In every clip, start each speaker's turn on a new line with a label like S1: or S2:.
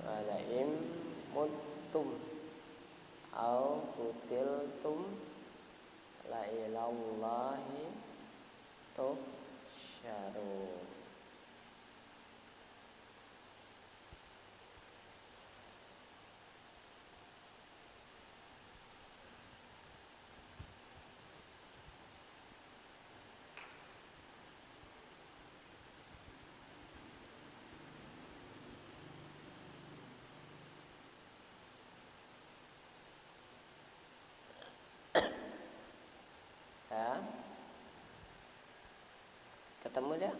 S1: Walaim muttum au kutiltum la ilallahi tuhsyarun. Ya. Ketemu dah?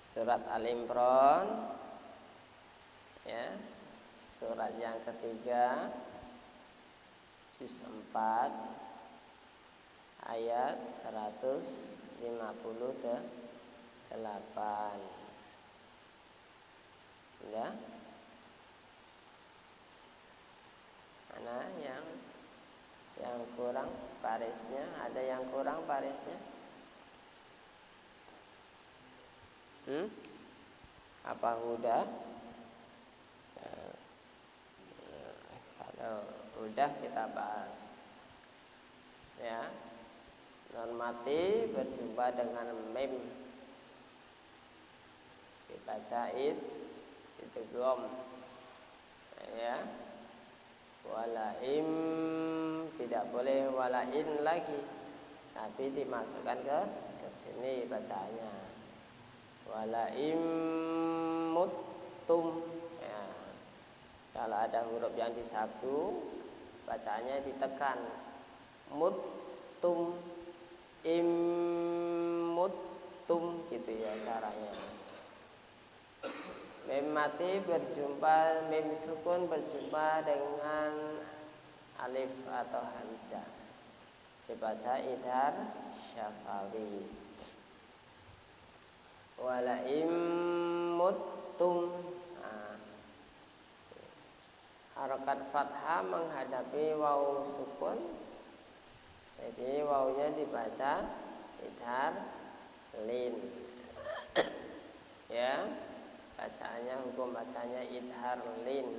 S1: Surat Al-Imran, ya, surat yang ketiga, juz 4, ayat 158. Ya. Mana yang kurang barisnya? Ada yang kurang barisnya? Apa udah? Kalau udah kita bahas. Ya. Non mati berjumpa dengan mim. Dibaca itu gom. Ya. Walaim, tidak boleh walain lagi, tapi dimasukkan ke sini bacaannya. Walaim muttum, ya. Kalau ada huruf yang disabdu, bacaannya ditekan. Muttum, muttum, gitu ya caranya. Mim mati berjumpa, mim sukun berjumpa dengan alif atau hamzah. Dibaca idhar syafawi. Walaim muttum. Harokat fathah menghadapi waw sukun. Jadi wawnya dibaca idhar lin. Ya. bacaannya hukum bacanya idhar lin.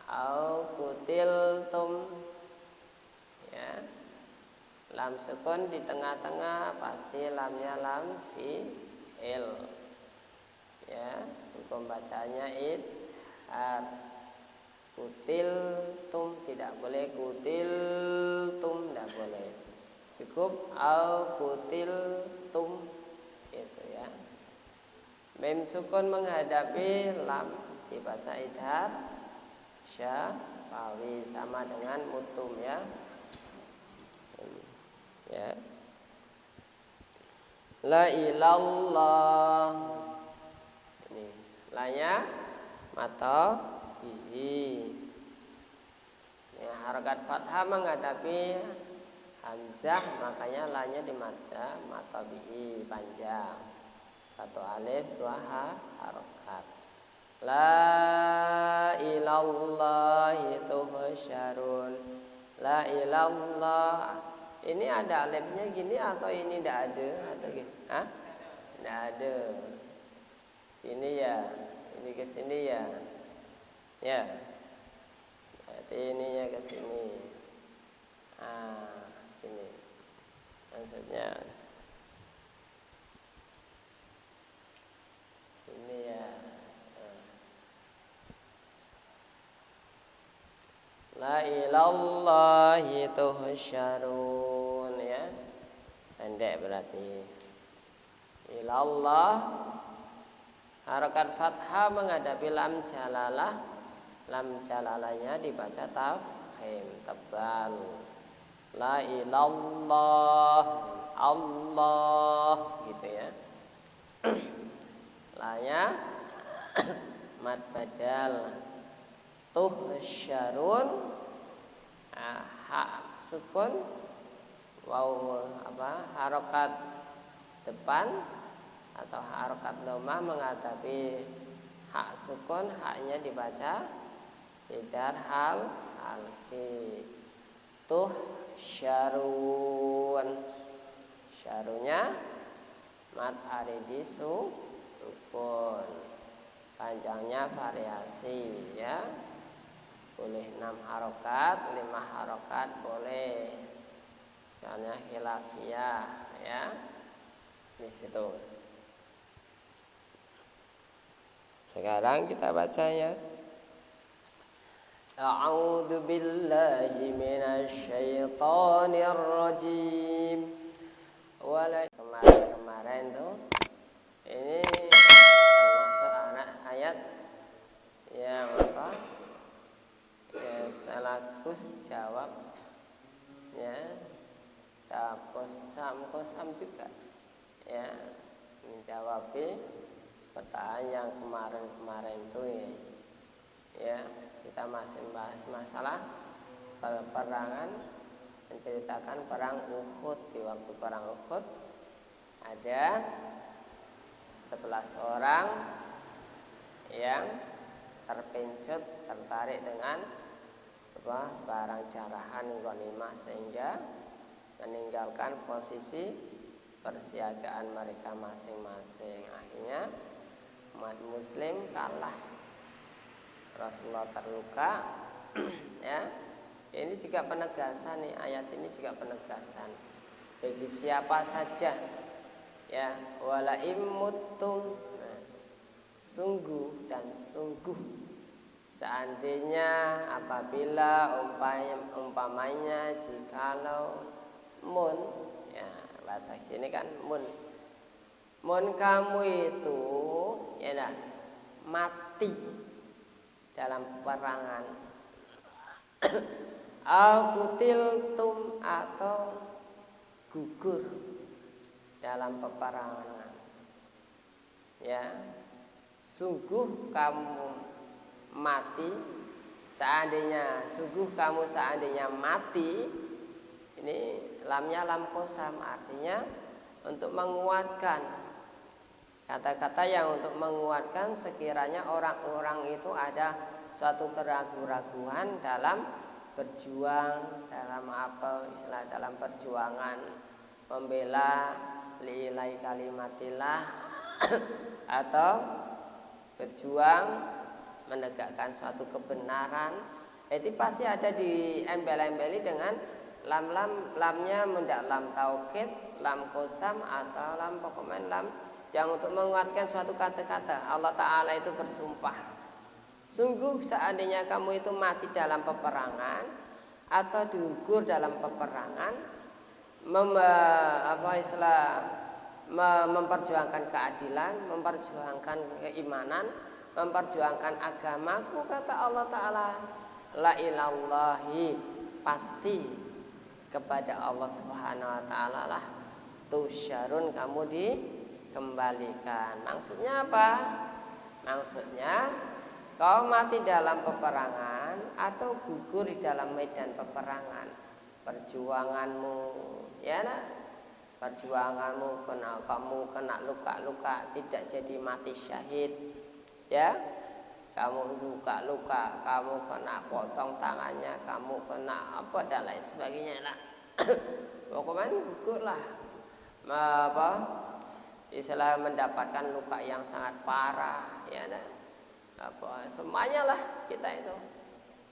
S1: Au kutiltum, ya, lam sukun di tengah-tengah pasti lamnya lam fi'il, ya, hukum bacanya idhar. Kutiltum tidak boleh, kutiltum tidak boleh, cukup au kutiltum gitu ya. Mim sukun menghadapi lam dibaca idhar syafawi sama dengan mutum ya. Ya. La ilallah. Ini lanya mata bihi. Ya, harakat fathah menghadapi hamzah, makanya lanya di mata bihi panjang. Satu alif, dua harakat. La ilallahi tuhsyarun. La ilallah. Ini ada alifnya gini atau ini tidak ada atau gini? Hah? Tidak ada. Ini ya, ini ke sini ya. Ya. Berarti ininya ke sini. Ini. Maksudnya sini ya. La ilallahi tuhsyarun ya. Pendek berarti. Ilallah harakat fathah menghadapi lam jalalah. Lam jalalahnya dibaca tafkhim, tebal. La ilallah, Allah gitu ya. Lanya mad badal. Tuhsyarun, ha sukun, waw harokat depan atau harokat dhammah menghadapi hak sukun, haknya dibaca idhar halqi. Tuhsyarun, syarunya mad aridi sukun, panjangnya variasi ya. Boleh 6 harokat, 5 harokat boleh. Misalnya khilafiyah ya. Di situ. Sekarang kita baca ya. A'udzu billahi minasy syaithanir rajim. Kemarin tuh ini termasuk ayat yang apa? Ya, salakus jawab ya, kosam juga ya, menjawab pertanyaan yang kemarin itu ya. Kita masih bahas masalah peperangan, menceritakan perang Uhud. Di waktu perang Uhud ada 11 orang yang terpencut, tertarik dengan barang jarahan ghanimah sehingga meninggalkan posisi persiagaan mereka masing-masing. Akhirnya umat muslim kalah, Rasulullah terluka ya. Ini juga penegasan nih, ayat ini juga penegasan bagi siapa saja ya. Wala immutum, sungguh dan sungguh seandainya apabila umpamanya jikalau mun ya, bahasa sini kan mun kamu itu ya dah mati dalam peperangan akutiltum atau gugur dalam peperangan ya. Sungguh kamu mati, kamu seandainya mati, ini lamnya lam qasam, artinya untuk menguatkan, kata-kata yang untuk menguatkan sekiranya orang-orang itu ada suatu keraguan-raguan dalam berjuang, dalam dalam perjuangan membela lillahi kalimatillah atau berjuang menegakkan suatu kebenaran, itu pasti ada di embel-embeli dengan lamnya mendak lam taukid, lam kosam atau lam pokoknya lam yang untuk menguatkan suatu kata-kata. Allah Ta'ala itu bersumpah, sungguh seandainya kamu itu mati dalam peperangan atau diukur dalam peperangan, memperjuangkan keadilan, memperjuangkan keimanan, memperjuangkan agamaku, kata Allah Ta'ala, la ilallahi, pasti kepada Allah Subhanahu wa Ta'ala lah tusyarun, kamu dikembalikan. Maksudnya apa? Maksudnya kau mati dalam peperangan atau gugur di dalam medan peperangan, perjuanganmu, ya nak? Perjuanganmu kamu kena luka-luka, tidak jadi mati syahid, ya? Kamu luka-luka, kamu kena potong tangannya, kamu kena apa dan lain sebagainya lah. Pokoknya gugurlah, istilah mendapatkan luka yang sangat parah, ya nah? Semuanya lah kita itu,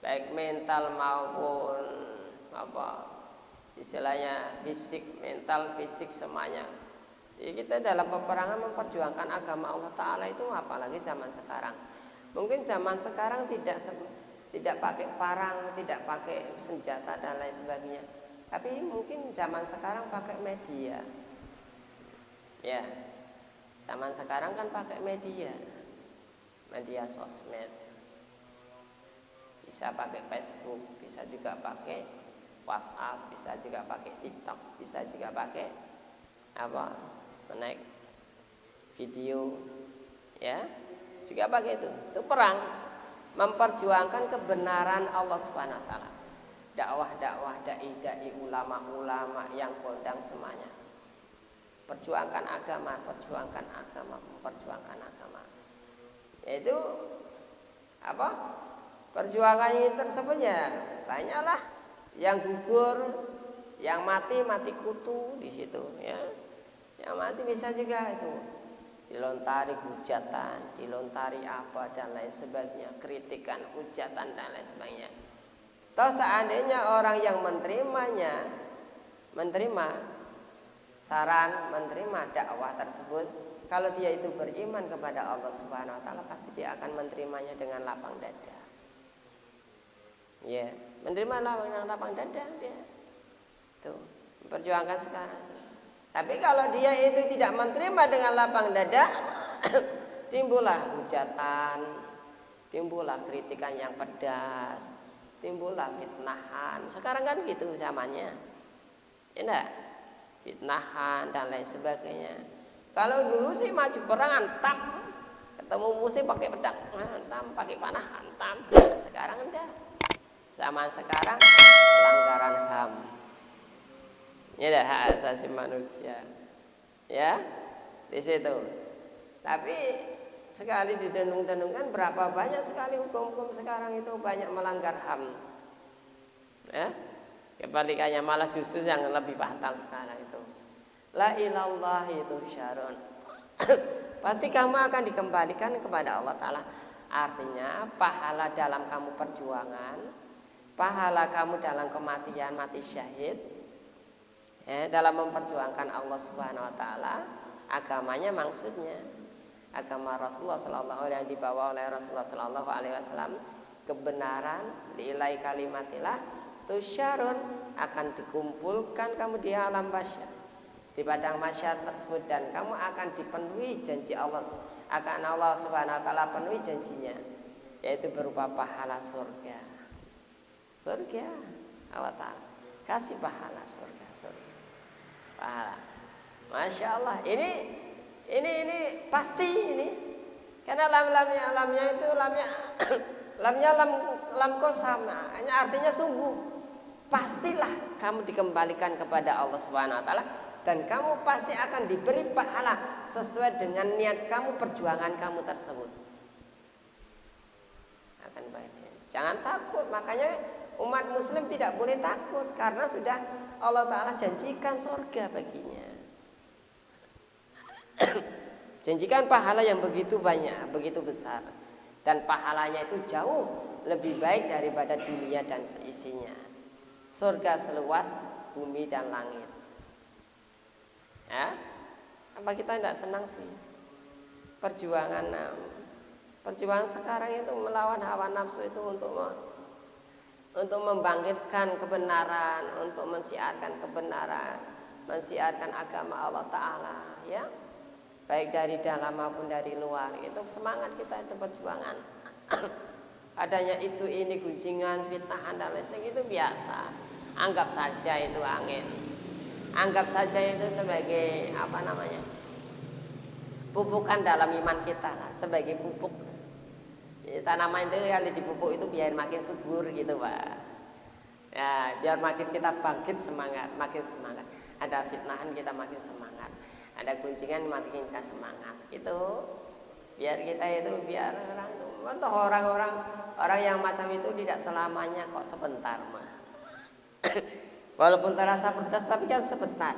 S1: baik mental maupun istilahnya fisik, mental, fisik, semuanya. Jadi kita dalam peperangan memperjuangkan agama Allah Ta'ala itu, apalagi zaman sekarang. Mungkin zaman sekarang tidak pakai parang, tidak pakai senjata dan lain sebagainya. Tapi mungkin zaman sekarang pakai media. Ya, zaman sekarang kan pakai media sosmed. Bisa pakai Facebook, bisa juga pakai WhatsApp, bisa juga pakai TikTok, bisa juga pakai snack video, ya. Juga pakai itu perang, memperjuangkan kebenaran Allah Subhanahu wa Ta'ala. Dakwah-dakwah, dai-dai, ulama-ulama yang kondang semuanya. Perjuangkan agama, memperjuangkan agama. Yaitu perjuangan ini tersebut ya banyaklah, yang gugur, yang mati kutu di situ, ya. Yang mati bisa juga itu dilontari hujatan, dilontari apa dan lain sebagainya, kritikan, hujatan dan lain sebagainya. Toh seandainya orang yang menerima saran, menerima dakwah tersebut, kalau dia itu beriman kepada Allah Subhanahu wa Ta'ala, pasti dia akan menerimanya dengan lapang dada. Ya, menerima lapang dada dia. Tuh, memperjuangkan sekarang tuh. Tapi kalau dia itu tidak menerima dengan lapang dada, timbullah hujatan, timbullah kritikan yang pedas, timbullah fitnahan. Sekarang kan gitu zamannya, ya enggak? Fitnahan dan lain sebagainya. Kalau dulu sih maju perang hantam, ketemu musuh pakai pedang hantam, pakai panah hantam. Sekarang enggak. Zaman sekarang pelanggaran HAM. Ini adalah hak asasi manusia, ya, di situ. Tapi sekali didenung-denungkan, berapa banyak sekali hukum-hukum sekarang itu banyak melanggar HAM, ya. Kebalikannya malah justru yang lebih fatal sekarang itu. La ilallah itu syarun. Pasti kamu akan dikembalikan kepada Allah Ta'ala. Artinya pahala dalam kamu perjuangan, pahala kamu dalam kematian, mati syahid, ya, dalam memperjuangkan Allah Subhanahu wa Ta'ala, agamanya maksudnya agama Rasulullah sallallahu alaihi, yang dibawa oleh Rasulullah sallallahu alaihi wasallam, kebenaran, liilai kalimatillah tusyarun, akan dikumpulkan kamu di alam mahsyar, di padang mahsyar tersebut, dan kamu akan dipenuhi janji Allah, akan Allah Subhanahu wa Ta'ala penuhi janjinya, yaitu berupa pahala surga. Surga Allah Ta'ala kasih pahala surga. Pahala. Masya Allah. Ini pasti ini. Karena lamnya itu lamnya lam kosam. Artinya sungguh. Pastilah kamu dikembalikan kepada Allah Subhanahu wa Ta'ala, dan kamu pasti akan diberi pahala sesuai dengan niat kamu, perjuangan kamu tersebut. Akan baik. Jangan takut. Makanya umat muslim tidak boleh takut, karena sudah Allah Ta'ala janjikan surga baginya. Janjikan pahala yang begitu banyak, begitu besar. Dan pahalanya itu jauh lebih baik daripada dunia dan seisinya. Surga seluas bumi dan langit. Ya, apa kita tidak senang sih? Perjuangan sekarang itu melawan hawa nafsu itu untuk membangkitkan kebenaran, untuk mensiarkan kebenaran, mensiarkan agama Allah Ta'ala, ya. Baik dari dalam maupun dari luar. Itu semangat kita, itu perjuangan. Adanya itu ini gunjingan, fitnahan dan lain sebagainya itu biasa. Anggap saja itu angin. Anggap saja itu sebagai pupukan dalam iman kita lah, sebagai pupuk. Tanaman itu kalau dipupuk itu biar makin subur gitu, Pak. Ya, biar makin kita bangkit semangat, makin semangat. Ada fitnahan kita makin semangat. Ada gunjingan makin kita semangat. Itu biar kita itu biar orang yang macam itu tidak selamanya kok, sebentar mah. Walaupun terasa pedas tapi kan sebentar.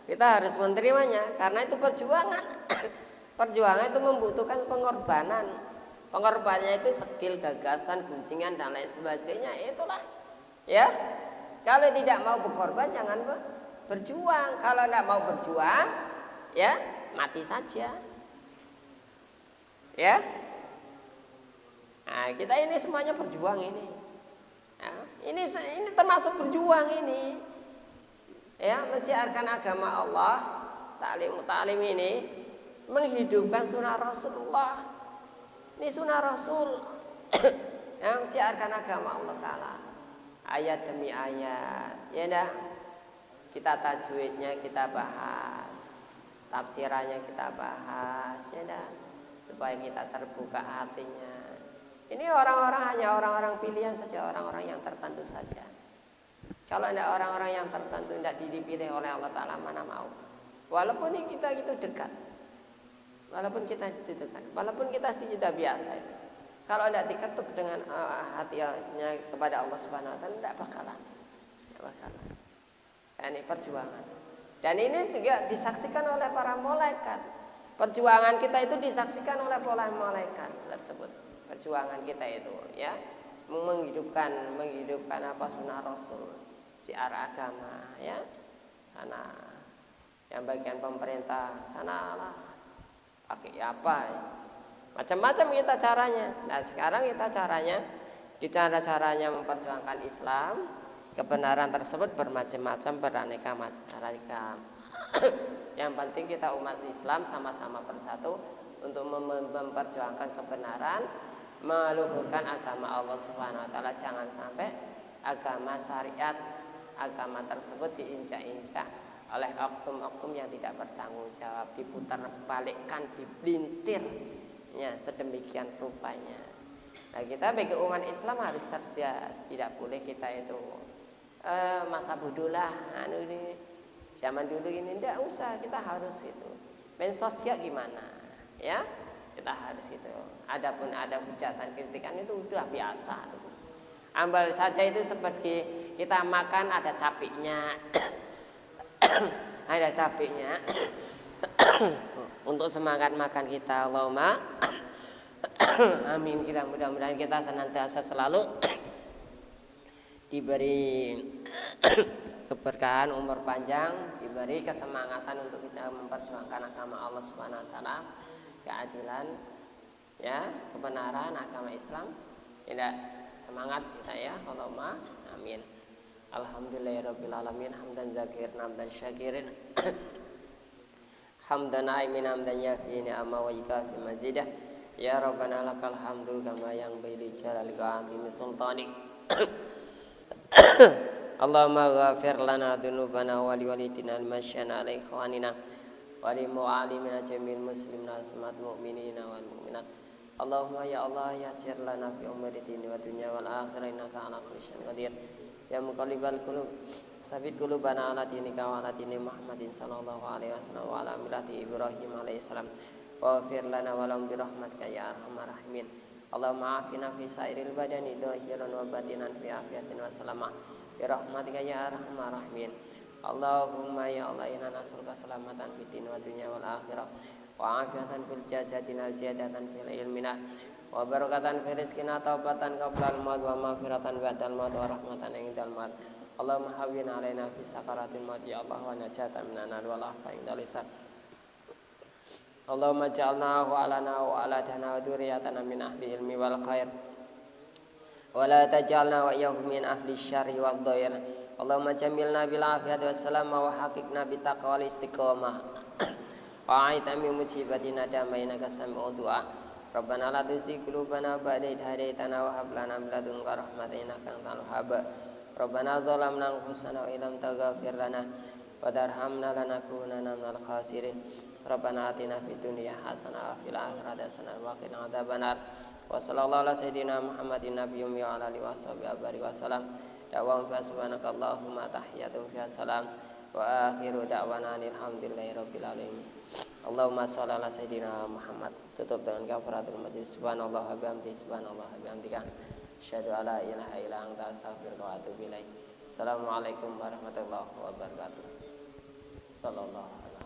S1: Kita harus menerimanya karena itu perjuangan. Perjuangan itu membutuhkan pengorbanan. Pengorbanannya itu skill, gagasan, gunjingan dan lain sebagainya. Itulah. Ya. Kalau tidak mau berkorban jangan berjuang. Kalau tidak mau berjuang, ya mati saja. Ya. Nah, kita ini semuanya berjuang ini. Ya, ini termasuk berjuang ini. Ya, mensiarkan agama Allah, taklim ini menghidupkan sunnah Rasulullah. Ini sunnah Rasul yang mensiarkan agama Allah Ta'ala. Ayat demi ayat. Ya dah. Kita tajwidnya kita bahas, tafsirannya kita bahas, ya dah. Supaya kita terbuka hatinya. Ini hanya orang-orang pilihan saja, orang-orang yang tertentu saja. Kalau tidak orang-orang yang tertentu tidak dipilih oleh Allah Ta'ala, mana mau. Walaupun kita itu dekat. Walaupun kita sudah biasa itu. Kalau tidak diketuk dengan hatinya kepada Allah Subhanahu Wa Ta'ala, tidak bakalan. Ini perjuangan. Dan ini juga disaksikan oleh para malaikat. Perjuangan kita itu disaksikan oleh para malaikat tersebut. Perjuangan kita itu, ya, menghidupkan sunnah Rasul, siar agama, ya. Sana yang bagian pemerintah sanalah pakai apa? Macam-macam kita caranya. Nah, sekarang kita caranya memperjuangkan Islam. Kebenaran tersebut bermacam-macam, beraneka ragam. Yang penting kita umat Islam sama-sama bersatu untuk memperjuangkan kebenaran, meluhurkan agama Allah Subhanahu Wa Ta'ala. Jangan sampai agama syariat, agama tersebut diinjak-injak oleh oknum-oknum yang tidak bertanggung jawab, diputar balikkan, dipelintir, ya, sedemikian rupanya. Nah, kita bagi umat Islam harus cerdas, tidak boleh kita itu masa bodoh lah, ini zaman dulu ini tidak usah, kita harus itu main sosial gimana, ya, kita harus itu. Adapun ada hujatan kritikan itu udah biasa. Ambil saja itu seperti kita makan ada capiknya, ada capiknya. Untuk semangat makan kita, Allahumma amin. Kita mudah-mudahan kita senantiasa selalu diberi keberkahan, umur panjang, diberi kesemangatan untuk kita memperjuangkan agama Allah Subhanahu Wa Ta'ala, keadilan, ya, kebenaran agama Islam. Tidak semangat kita, ya, Allahumma amin. Alhamdulillahirabbil alamin, hamdan zakirin, hamdan syakirin, hamdan aimin, hamdan yafi ni'ama wa yukafi mazidah. Ya Rabbana lakal hamdu kama yang baili jalalika azimi sultanik. Allahumma ghafir lana dhunubana wa liwalidina al-masyana ala ikhwanina wa li mu'alimina jamil muslimina asmat mu'minina wal mu'minat. Allahumma ya Allah yasir lana fi umuri dini wa dunya wal akhirah innaka ala kulli syai'in qadir. Ya muqallibal qulub sabit qulubana ala dinika wa ala dini Muhammadin sallallahu alaihi wasallam wa ala millati Ibrahim alaihi salam. Waghfir lana wa lahum bi rahmatika ya arhamar rahimin. Allahumma afina fi sairil badani dhahiran wa batinan fi afiyatin wa salamah bi rahmatika ya arhamar rahimin. Allahumma ya Allah inna nas'aluka salamatan fid din wa dunya wal akhirah wa afiatan fil jasadi wa ziyadatan fil ilmina wa barakatan fil rizqina taubatan qabla al maut wa maghfiratan ba'dal maut wa rahmatan indal maut. Allahumma hawwin alaina fi sakaratil maut ya Allah wa najatan minan nar wal afa indal lisan. Allahumma ja'alna wa alana wa aladana wa dzurriyyatana min ahli ilmi wal khair wa la taj'alna wa iyyahum min ahli syarri wad dhair. Allahumma jamilna bil afiyati wassalama wa haqiqna bit taqwa wal istiqamah wa aitami mujibatina damaina kasami'u du'a. Rabbana la tuzigh qulubana ba'da idh hadaytana wa hab lana min ladunka rahmatan innaka antal wahhab. Rabbana zalamna anfusana wa illam taghfir lana wa tarhamna lanakunanna minal khasirin. Rabbana atina fid dunya hasanah wa fil akhirati hasanah wa qina adzabannar. Wa sallallahu ala sayyidina Muhammadin nabiyyin wa ala alihi washabihi wa sallam. Da'wa fa subhanakallahumma tahiyyatun fiha salam wa akhiru da'wana alhamdulillahi rabbil alamin. Allahumma shalli ala sayyidina Muhammad. Tutup dengan kafaratul majlis. Subhanallah wa bihamdihi subhanallah wa bihamdika asyhadu an la ilaha illa anta astaghfiruka wa atubu ilaik. Assalamualaikum warahmatullahi wabarakatuh. Sallallahu alaihi